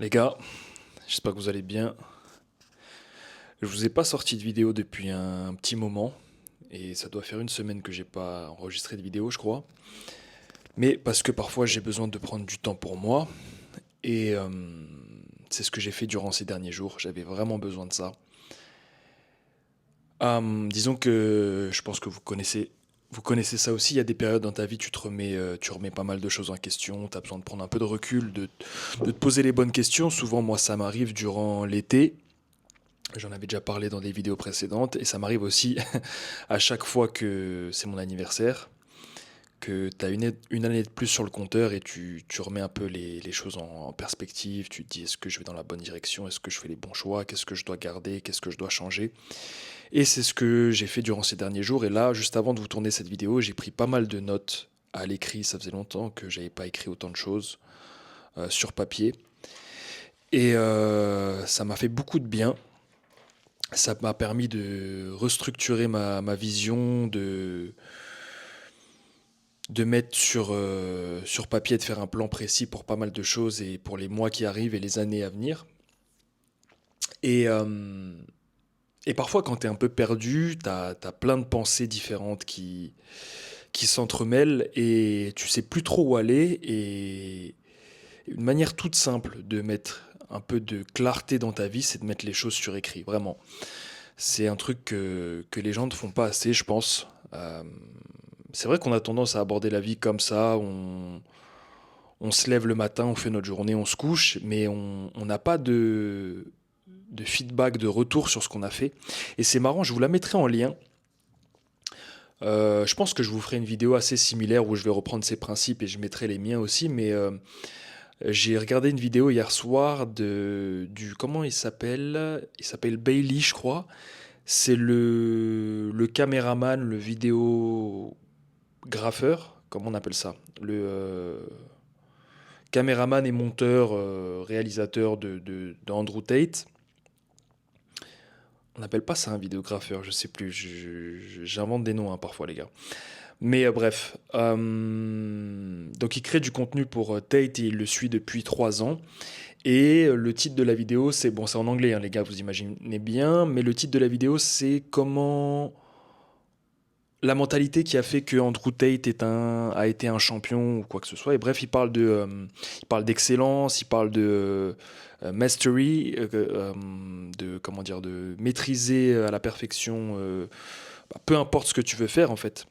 Les gars, j'espère que vous allez bien. Je vous ai pas sorti de vidéo depuis un petit moment et ça doit faire une semaine que j'ai pas enregistré de vidéo, je crois. Mais parce que parfois j'ai besoin de prendre du temps pour moi et c'est ce que j'ai fait durant ces derniers jours. J'avais vraiment besoin de ça. Disons que je pense que vous connaissez ça aussi. Il y a des périodes dans ta vie, tu remets pas mal de choses en question. Tu as besoin de prendre un peu de recul, de te poser les bonnes questions. Souvent, moi, ça m'arrive durant l'été. J'en avais déjà parlé dans des vidéos précédentes et ça m'arrive aussi à chaque fois que c'est mon anniversaire, que tu as une année de plus sur le compteur et tu remets un peu les choses en perspective. Tu te dis est-ce que je vais dans la bonne direction, est-ce que je fais les bons choix, qu'est-ce que je dois garder, qu'est-ce que je dois changer. Et c'est ce que j'ai fait durant ces derniers jours. Et là, juste avant de vous tourner cette vidéo, j'ai pris pas mal de notes à l'écrit. Ça faisait longtemps que j'avais pas écrit autant de choses sur papier. Et ça m'a fait beaucoup de bien. Ça m'a permis de restructurer ma vision, de mettre sur papier, de faire un plan précis pour pas mal de choses et pour les mois qui arrivent et les années à venir. Et, euh, et parfois, quand tu es un peu perdu, tu as plein de pensées différentes qui s'entremêlent et tu sais plus trop où aller. Et une manière toute simple de mettre un peu de clarté dans ta vie, c'est de mettre les choses sur écrit, vraiment. C'est un truc que les gens ne font pas assez, je pense. C'est vrai qu'on a tendance à aborder la vie comme ça. On se lève le matin, on fait notre journée, on se couche, mais on n'a pas de feedback, de retour sur ce qu'on a fait. Et c'est marrant, je vous la mettrai en lien. Je pense que je vous ferai une vidéo assez similaire où je vais reprendre ces principes et je mettrai les miens aussi. Mais j'ai regardé une vidéo hier soir du comment il s'appelle? Il s'appelle Bailey, je crois. C'est le caméraman, le vidéographeur, comment on appelle ça? Le caméraman et monteur, réalisateur d'Andrew Tate. On n'appelle pas ça un vidéographeur, je sais plus. J'invente des noms hein, parfois, les gars. Mais bref. Donc il crée du contenu pour Tate et il le suit depuis 3 ans. Et le titre de la vidéo, c'est bon, c'est en anglais, hein, les gars, vous imaginez bien. Mais le titre de la vidéo, c'est comment la mentalité qui a fait que Andrew Tate a été un champion ou quoi que ce soit. Et bref, il parle d'excellence, il parle de mastery, de comment dire, de maîtriser à la perfection, peu importe ce que tu veux faire en fait.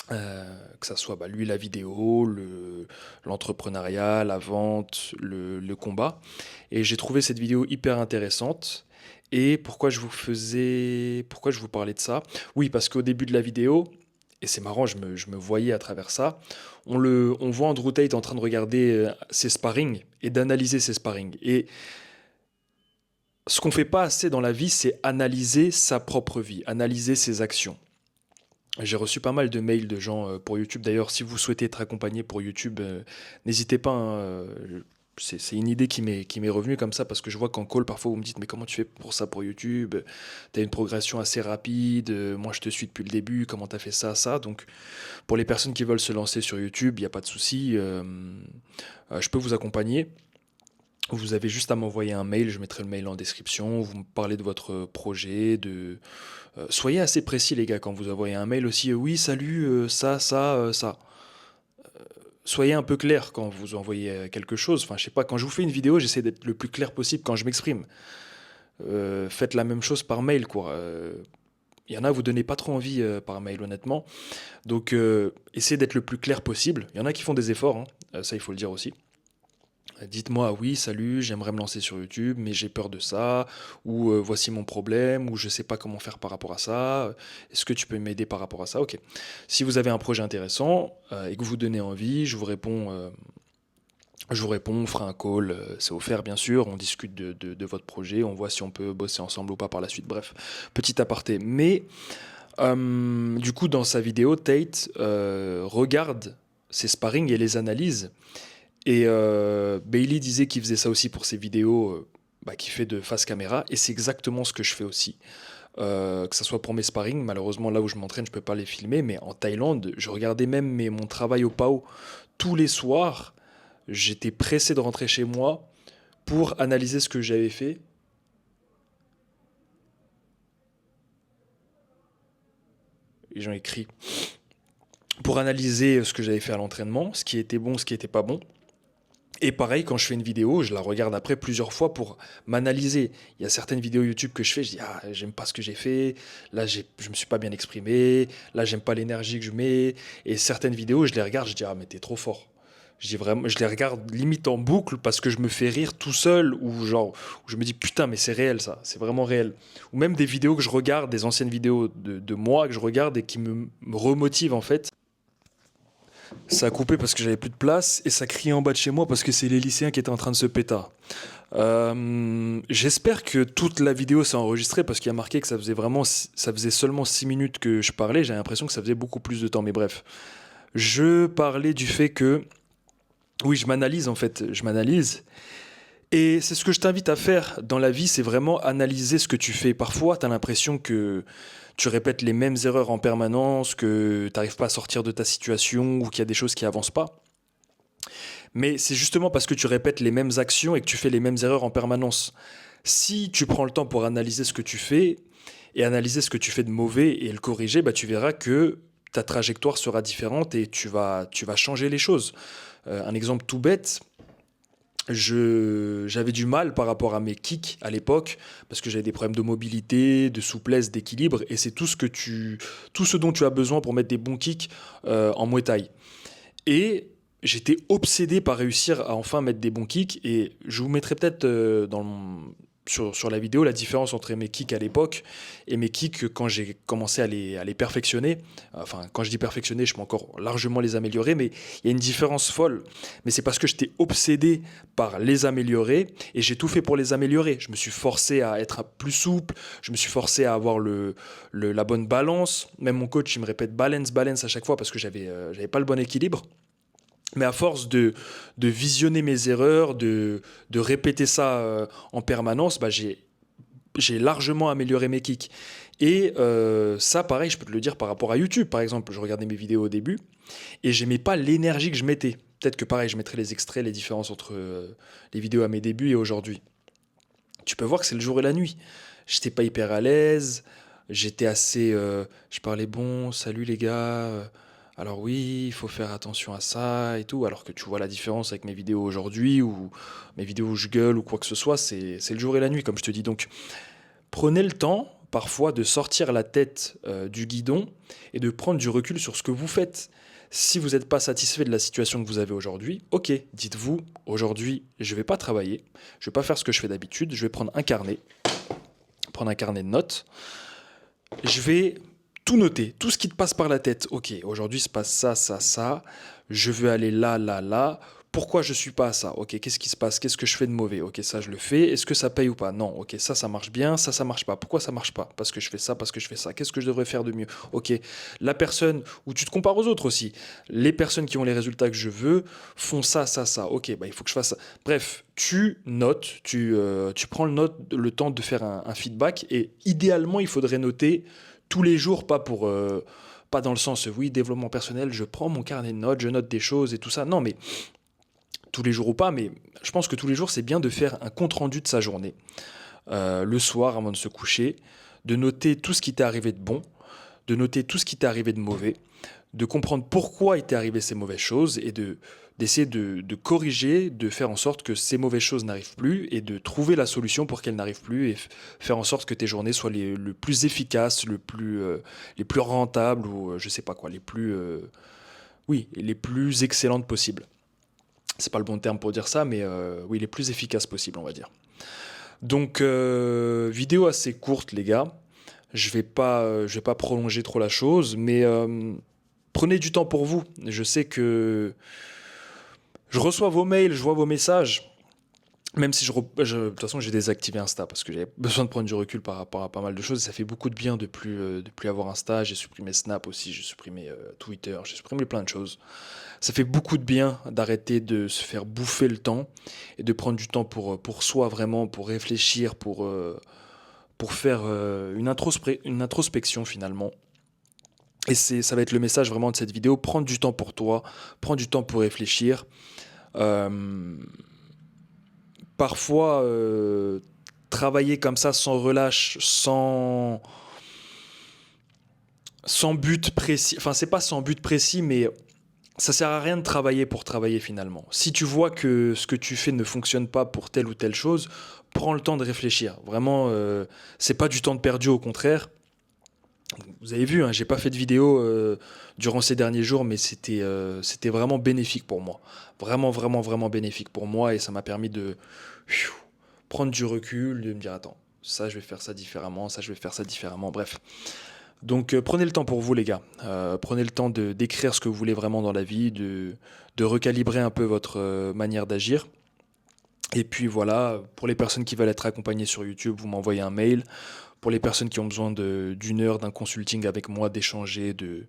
Que ça soit lui la vidéo, l'entrepreneuriat, la vente, le combat. Et j'ai trouvé cette vidéo hyper intéressante. Et pourquoi je vous parlais de ça? Oui, parce qu'au début de la vidéo, et c'est marrant, je me voyais à travers ça, on voit Andrew Tate en train de regarder ses sparring et d'analyser ses sparring. Et ce qu'on fait pas assez dans la vie, c'est analyser sa propre vie, analyser ses actions. J'ai reçu pas mal de mails de gens pour YouTube. D'ailleurs, si vous souhaitez être accompagné pour YouTube, n'hésitez pas, hein, c'est une idée qui m'est revenue comme ça parce que je vois qu'en call, parfois, vous me dites, mais comment tu fais pour ça pour YouTube? T'as une progression assez rapide. Moi, je te suis depuis le début. Comment t'as fait ça, ça? Donc, pour les personnes qui veulent se lancer sur YouTube, il n'y a pas de souci. Je peux vous accompagner. Vous avez juste à m'envoyer un mail, je mettrai le mail en description, vous me parlez de votre projet, soyez assez précis les gars quand vous envoyez un mail aussi, oui salut, ça. Soyez un peu clair quand vous envoyez quelque chose, enfin je sais pas, quand je vous fais une vidéo j'essaie d'être le plus clair possible quand je m'exprime. Faites la même chose par mail quoi. Il y en a, vous donnez pas trop envie par mail honnêtement, donc essayez d'être le plus clair possible. Il y en a qui font des efforts, hein, ça il faut le dire aussi. Dites-moi, oui, salut, j'aimerais me lancer sur YouTube, mais j'ai peur de ça, ou voici mon problème, ou je sais pas comment faire par rapport à ça. Est-ce que tu peux m'aider par rapport à ça? Ok. Si vous avez un projet intéressant et que vous donnez envie, je vous réponds, on fera un call, c'est offert bien sûr, on discute de votre projet, on voit si on peut bosser ensemble ou pas par la suite. Bref, petit aparté. Mais du coup, dans sa vidéo, Tate regarde ses sparring et les analyse. Et Bailey disait qu'il faisait ça aussi pour ses vidéos qu'il fait de face caméra, et c'est exactement ce que je fais aussi. Que ce soit pour mes sparring, malheureusement là où je m'entraîne, je peux pas les filmer, mais en Thaïlande, je regardais même mon travail au PAO tous les soirs. J'étais pressé de rentrer chez moi pour analyser ce que j'avais fait. Les gens écrivent. Pour analyser ce que j'avais fait à l'entraînement, ce qui était bon, ce qui était pas bon. Et pareil, quand je fais une vidéo, je la regarde après plusieurs fois pour m'analyser. Il y a certaines vidéos YouTube que je fais, je dis ah, j'aime pas ce que j'ai fait, là je me suis pas bien exprimé, là j'aime pas l'énergie que je mets. Et certaines vidéos, je les regarde, je dis ah mais t'es trop fort. Je dis vraiment, je les regarde limite en boucle parce que je me fais rire tout seul ou genre où je me dis putain mais c'est réel ça, c'est vraiment réel. Ou même des vidéos que je regarde, des anciennes vidéos de moi que je regarde et qui me remotivent en fait. Ça a coupé parce que j'avais plus de place et ça criait en bas de chez moi parce que c'est les lycéens qui étaient en train de se péter. J'espère que toute la vidéo s'est enregistrée parce qu'il y a marqué que ça faisait seulement 6 minutes que je parlais. J'ai l'impression que ça faisait beaucoup plus de temps, mais bref. Je parlais du fait que, oui, je m'analyse en fait, je m'analyse. Et c'est ce que je t'invite à faire dans la vie, c'est vraiment analyser ce que tu fais. Parfois, tu as l'impression que tu répètes les mêmes erreurs en permanence, que tu n'arrives pas à sortir de ta situation ou qu'il y a des choses qui avancent pas. Mais c'est justement parce que tu répètes les mêmes actions et que tu fais les mêmes erreurs en permanence. Si tu prends le temps pour analyser ce que tu fais et analyser ce que tu fais de mauvais et le corriger, bah, tu verras que ta trajectoire sera différente et tu vas changer les choses. Un exemple tout bête, j'avais du mal par rapport à mes kicks à l'époque parce que j'avais des problèmes de mobilité, de souplesse, d'équilibre et c'est tout ce dont tu as besoin pour mettre des bons kicks en Muay Thai. Et j'étais obsédé par réussir à enfin mettre des bons kicks et je vous mettrai peut-être sur la vidéo la différence entre mes kicks à l'époque et mes kicks quand j'ai commencé à les perfectionner. Enfin, quand je dis perfectionner, je peux encore largement les améliorer, mais il y a une différence folle. Mais c'est parce que j'étais obsédé par les améliorer et j'ai tout fait pour les améliorer. Je me suis forcé à être plus souple, je me suis forcé à avoir la bonne balance. Même mon coach, il me répète balance, balance à chaque fois parce que j'avais pas le bon équilibre. Mais à force de visionner mes erreurs, de répéter ça en permanence, bah j'ai largement amélioré mes kicks. Et ça, pareil, je peux te le dire par rapport à YouTube. Par exemple, je regardais mes vidéos au début et j'aimais pas l'énergie que je mettais. Peut-être que pareil, je mettrai les extraits, les différences entre les vidéos à mes débuts et aujourd'hui. Tu peux voir que c'est le jour et la nuit. J'étais pas hyper à l'aise, j'étais assez... je parlais bon, salut les gars, alors oui, il faut faire attention à ça et tout, alors que tu vois la différence avec mes vidéos aujourd'hui ou mes vidéos où je gueule ou quoi que ce soit, c'est le jour et la nuit, comme je te dis. Donc prenez le temps parfois de sortir la tête du guidon et de prendre du recul sur ce que vous faites. Si vous n'êtes pas satisfait de la situation que vous avez aujourd'hui, ok, dites-vous, aujourd'hui, je ne vais pas travailler, je ne vais pas faire ce que je fais d'habitude, je vais prendre un carnet de notes, je vais tout noter, tout ce qui te passe par la tête. Ok, aujourd'hui se passe ça, ça, ça, je veux aller là, là, là. Pourquoi je suis pas à ça? Ok, qu'est-ce qui se passe? Qu'est-ce que je fais de mauvais? Ok, ça je le fais. Est-ce que ça paye ou pas? Non. Ok, ça marche bien. Ça marche pas. Pourquoi ça marche pas? Parce que je fais ça, parce que je fais ça. Qu'est-ce que je devrais faire de mieux? Ok, la personne, ou tu te compares aux autres aussi. Les personnes qui ont les résultats que je veux font ça, ça, ça. Ok, bah il faut que je fasse ça. Bref, tu notes, tu prends le temps de faire un feedback et idéalement, il faudrait noter tous les jours, pas dans le sens, oui, développement personnel, je prends mon carnet de notes, je note des choses et tout ça. Non, mais tous les jours ou pas, mais je pense que tous les jours, c'est bien de faire un compte-rendu de sa journée. Le soir, avant de se coucher, de noter tout ce qui t'est arrivé de bon, de noter tout ce qui t'est arrivé de mauvais, de comprendre pourquoi il t'est arrivé ces mauvaises choses et d'essayer de corriger, de faire en sorte que ces mauvaises choses n'arrivent plus et de trouver la solution pour qu'elles n'arrivent plus et faire en sorte que tes journées soient le plus efficaces, les plus rentables ou je sais pas quoi, oui, les plus excellentes possibles. C'est pas le bon terme pour dire ça, mais oui, les plus efficaces possibles, on va dire. Donc, vidéo assez courte, les gars. Je vais pas prolonger trop la chose, mais prenez du temps pour vous. Je sais que je reçois vos mails, je vois vos messages. Même si de toute façon j'ai désactivé Insta parce que j'avais besoin de prendre du recul par rapport à pas mal de choses. Ça fait beaucoup de bien de plus avoir Insta. J'ai supprimé Snap aussi, j'ai supprimé Twitter, j'ai supprimé plein de choses. Ça fait beaucoup de bien d'arrêter de se faire bouffer le temps et de prendre du temps pour soi vraiment, pour réfléchir, pour faire une introspection finalement. Et ça va être le message vraiment de cette vidéo. Prendre du temps pour toi, prendre du temps pour réfléchir. Euh, parfois, travailler comme ça sans relâche, sans but précis. Enfin, c'est pas sans but précis, mais ça sert à rien de travailler pour travailler finalement. Si tu vois que ce que tu fais ne fonctionne pas pour telle ou telle chose, prends le temps de réfléchir. Vraiment, c'est pas du temps de perdu, au contraire. Vous avez vu, hein, j'ai pas fait de vidéo durant ces derniers jours, mais c'était vraiment bénéfique pour moi. Vraiment, vraiment, vraiment bénéfique pour moi, et ça m'a permis de pfiou, prendre du recul, de me dire attends, ça je vais faire ça différemment, ça je vais faire ça différemment. Bref. Donc prenez le temps pour vous les gars. Prenez le temps de d'écrire ce que vous voulez vraiment dans la vie, de recalibrer un peu votre manière d'agir. Et puis voilà, pour les personnes qui veulent être accompagnées sur YouTube, vous m'envoyez un mail. Pour les personnes qui ont besoin d'une heure d'un consulting avec moi, d'échanger, de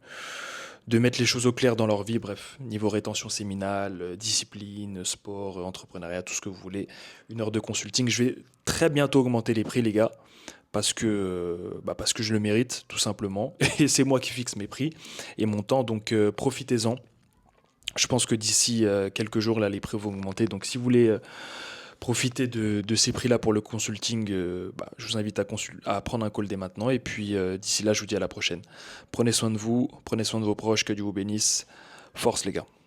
mettre les choses au clair dans leur vie, bref, niveau rétention séminale, discipline, sport, entrepreneuriat, tout ce que vous voulez, une heure de consulting. Je vais très bientôt augmenter les prix les gars, parce que je le mérite, tout simplement. Et c'est moi qui fixe mes prix et mon temps, donc profitez-en. Je pense que d'ici quelques jours, là, les prix vont augmenter. Donc si vous voulez profiter de ces prix-là pour le consulting, je vous invite à prendre un call dès maintenant. Et puis d'ici là, je vous dis à la prochaine. Prenez soin de vous, prenez soin de vos proches, que Dieu vous bénisse. Force les gars.